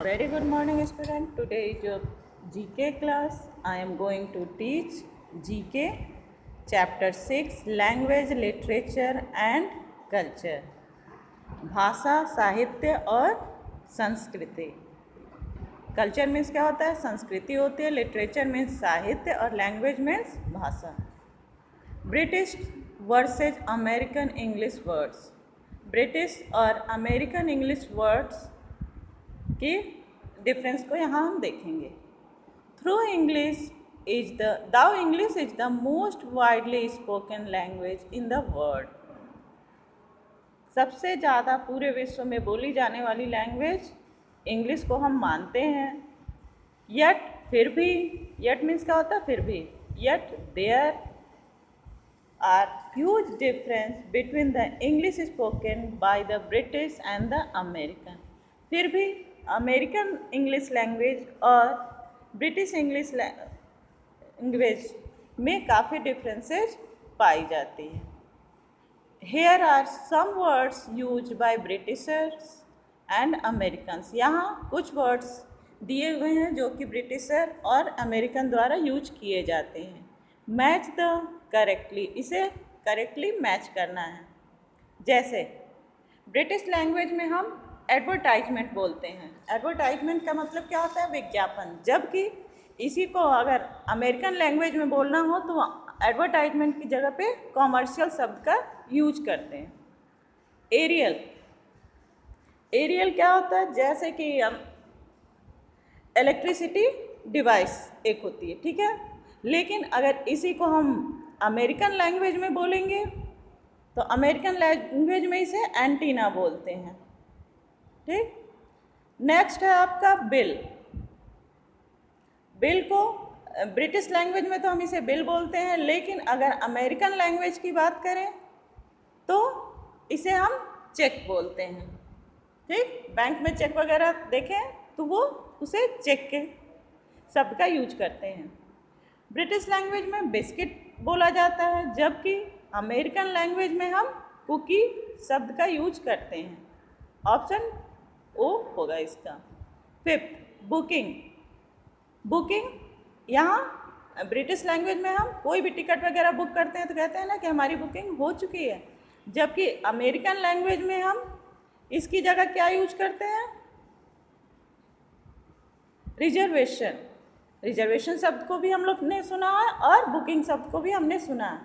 Very good morning, student. Today is your GK class. I am going to teach GK chapter 6 language, literature and culture. भाषा, साहित्य और संस्कृति. Culture means क्या होता है? संस्कृति होती है. लिटरेचर मीन्स साहित्य और लैंग्वेज मीन्स भाषा. British versus American English words. British और अमेरिकन इंग्लिश वर्ड्स की डिफरेंस को यहाँ हम देखेंगे. Through English is the most widely spoken language in the world. सबसे ज़्यादा पूरे विश्व में बोली जाने वाली लैंग्वेज इंग्लिश को हम मानते हैं. यट मीन्स क्या होता है? फिर भी. Yet there are huge difference between the English spoken by the British and the American. फिर भी अमेरिकन इंग्लिश लैंग्वेज और ब्रिटिश इंग्लिश लैंग्वेज में काफ़ी डिफरेंसेस पाई जाती है. Here are some words use by Britishers and Americans. यहाँ कुछ वर्ड्स दिए हुए हैं जो कि ब्रिटिशर और अमेरिकन द्वारा यूज किए जाते हैं. Match the correctly. इसे करेक्टली मैच करना है. जैसे ब्रिटिश लैंग्वेज में हम एडवर्टाइजमेंट बोलते हैं. एडवर्टाइजमेंट का मतलब क्या होता है? विज्ञापन. जबकि इसी को अगर अमेरिकन लैंग्वेज में बोलना हो तो एडवर्टाइजमेंट की जगह पे कॉमर्शियल शब्द का यूज करते हैं. एरियल क्या होता है? जैसे कि इलेक्ट्रिसिटी डिवाइस एक होती है, ठीक है. लेकिन अगर इसी को हम अमेरिकन लैंग्वेज में बोलेंगे तो अमेरिकन लैंग्वेज में इसे एंटीना बोलते हैं, ठीक. नेक्स्ट है आपका बिल. बिल को ब्रिटिश लैंग्वेज में तो हम इसे बिल बोलते हैं, लेकिन अगर अमेरिकन लैंग्वेज की बात करें तो इसे हम चेक बोलते हैं, ठीक. बैंक में चेक वगैरह देखें तो वो उसे चेक के शब्द का यूज करते हैं. ब्रिटिश लैंग्वेज में बिस्किट बोला जाता है, जबकि अमेरिकन लैंग्वेज में हम कुकी शब्द का यूज करते हैं. ऑप्शन ओ होगा इसका. Fifth, booking. यहाँ ब्रिटिश लैंग्वेज में हम कोई भी टिकट वगैरह बुक करते हैं तो कहते हैं ना कि हमारी बुकिंग हो चुकी है. जबकि अमेरिकन लैंग्वेज में हम इसकी जगह क्या यूज करते हैं? रिजर्वेशन शब्द को भी हम लोग ने सुना है और बुकिंग शब्द को भी हमने सुना है.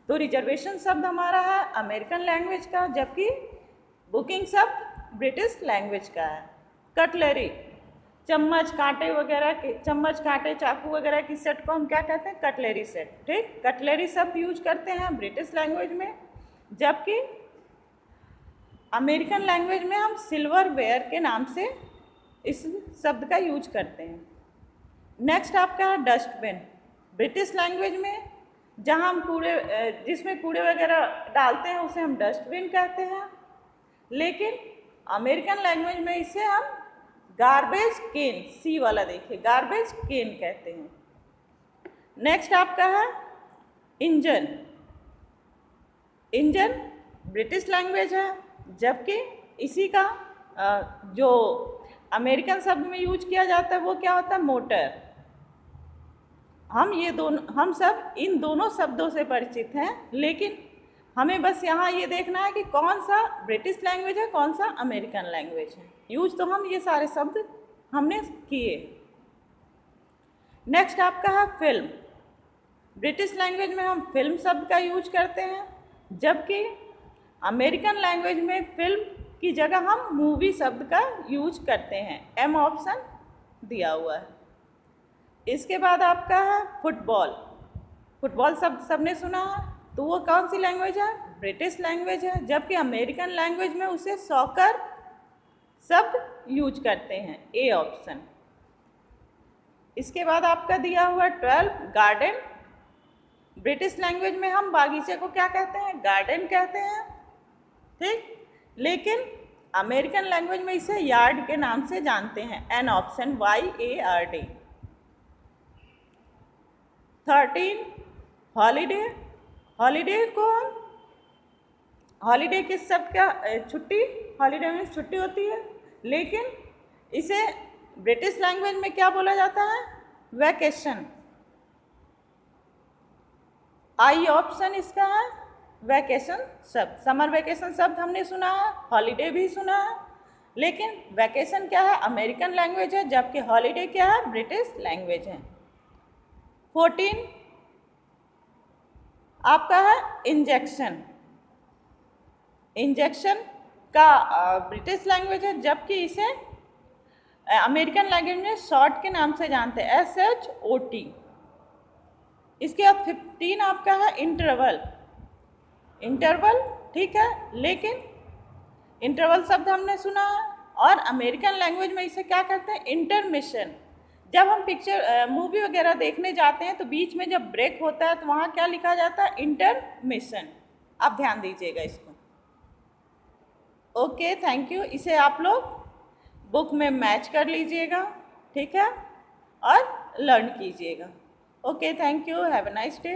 तो रिजर्वेशन शब्द हमारा है अमेरिकन लैंग्वेज का, जबकि बुकिंग शब्द ब्रिटिश लैंग्वेज का है. कटलरी. चम्मच कांटे चाकू वगैरह की सेट को हम क्या कहते हैं? कटलरी सेट, ठीक. कटलरी शब्द यूज करते हैं ब्रिटिश लैंग्वेज में, जबकि अमेरिकन लैंग्वेज में हम सिल्वरवेयर के नाम से इस शब्द का यूज करते हैं. नेक्स्ट आपका है डस्टबिन. ब्रिटिश लैंग्वेज में जहाँ हम जिसमें कूड़े वगैरह डालते हैं उसे हम डस्टबिन कहते हैं, लेकिन अमेरिकन लैंग्वेज में इसे हम गार्बेज केन, सी वाला देखिए, गार्बेज केन कहते हैं. नेक्स्ट आपका है इंजन. ब्रिटिश लैंग्वेज है, जबकि इसी का जो अमेरिकन शब्द में यूज किया जाता है वो क्या होता है? मोटर. हम सब इन दोनों शब्दों से परिचित हैं, लेकिन हमें बस यहाँ ये देखना है कि कौन सा ब्रिटिश लैंग्वेज है, कौन सा अमेरिकन लैंग्वेज है. यूज तो हम ये सारे शब्द हमने किए. नेक्स्ट आपका है फिल्म. ब्रिटिश लैंग्वेज में हम फिल्म शब्द का यूज करते हैं, जबकि अमेरिकन लैंग्वेज में फिल्म की जगह हम मूवी शब्द का यूज करते हैं. एम ऑप्शन दिया हुआ है. इसके बाद आपका है फुटबॉल शब्द सबने सुना है, तो वो कौन सी लैंग्वेज है? ब्रिटिश लैंग्वेज है, जबकि अमेरिकन लैंग्वेज में उसे सॉकर शब्द यूज करते हैं. A option. इसके बाद आपका दिया हुआ 12 गार्डन. ब्रिटिश लैंग्वेज में हम बागीचे को क्या कहते हैं? गार्डन कहते हैं, ठीक. लेकिन अमेरिकन लैंग्वेज में इसे यार्ड के नाम से जानते हैं. An option, YARD. 13 हॉलीडे किस शब्द का? छुट्टी. हॉलीडे में छुट्टी होती है, लेकिन इसे ब्रिटिश लैंग्वेज में क्या बोला जाता है? वैकेशन। आई ऑप्शन इसका है वैकेशन शब्द। समर वैकेशन शब्द हमने सुना है, हॉलीडे भी सुना है, लेकिन वैकेशन क्या है? अमेरिकन लैंग्वेज है, जबकि हॉलीडे क्या है? ब्रिटिश लैंग्वेज है। 14 आपका है इंजेक्शन। इंजेक्शन का ब्रिटिश लैंग्वेज है, जबकि इसे अमेरिकन लैंग्वेज में शॉर्ट के नाम से जानते हैं, SHOT। इसके बाद 15 आपका है इंटरवल। इंटरवल ठीक है, लेकिन इंटरवल शब्द हमने सुना है, और अमेरिकन लैंग्वेज में इसे क्या कहते हैं? इंटरमिशन। जब हम पिक्चर मूवी वगैरह देखने जाते हैं तो बीच में जब ब्रेक होता है तो वहाँ क्या लिखा जाता है? इंटरमिशन। आप ध्यान दीजिएगा इसको। Okay, thank you. इसे आप लोग बुक में मैच कर लीजिएगा, ठीक है, और लर्न कीजिएगा। Okay, thank you, have a nice day.